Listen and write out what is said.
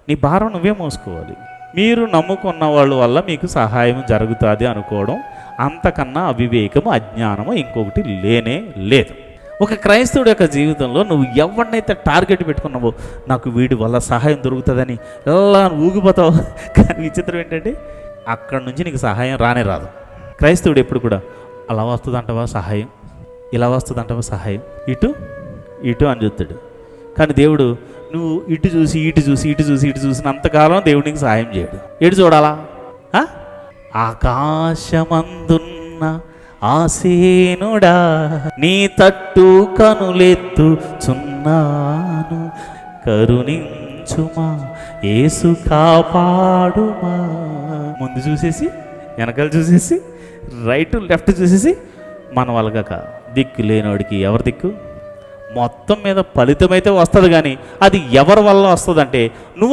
నీ భారం నువ్వే మోసుకోవాలి. మీరు నమ్ముకున్న వాళ్ళ వల్ల మీకు సహాయం జరుగుతుంది అనుకోవడం అంతకన్నా అవివేకము, అజ్ఞానము ఇంకొకటి లేనే లేదు. ఒక క్రైస్తవుడి యొక్క జీవితంలో నువ్వు ఎవరినైతే టార్గెట్ పెట్టుకున్నావో, నాకు వీడి వల్ల సహాయం దొరుకుతుందని ఎలా ఊగిపోతావు. కానీ విచిత్రం ఏంటంటే అక్కడి నుంచి నీకు సహాయం రానే రాదు. క్రైస్తవుడు ఎప్పుడు కూడా అలా వస్తుందంటవా సహాయం, ఇలా వస్తుందంటవా సహాయం, ఇటు ఇటు అని చూస్తాడు. కానీ దేవుడు నువ్వు ఇటు చూసి ఇటు చూసి ఇటు చూసి ఇటు చూసినంతకాలం దేవుడు నీకు సహాయం చేయడు. ఎటు చూడాలా? ఆకాశమందున్న ఆసేనుడా నీ తట్టు కనులెత్తుచున్నాను, కరుణించుమా యేసు కాపాడుమా. ముందు చూసేసి వెనకాల చూసేసి రైట్ లెఫ్ట్ చూసేసి మన వాళ్ళగా దిక్కు లేనివాడికి ఎవరి దిక్కు? మొత్తం మీద ఫలితం అయితే వస్తుంది, కానీ అది ఎవరి వల్ల వస్తుందంటే నువ్వు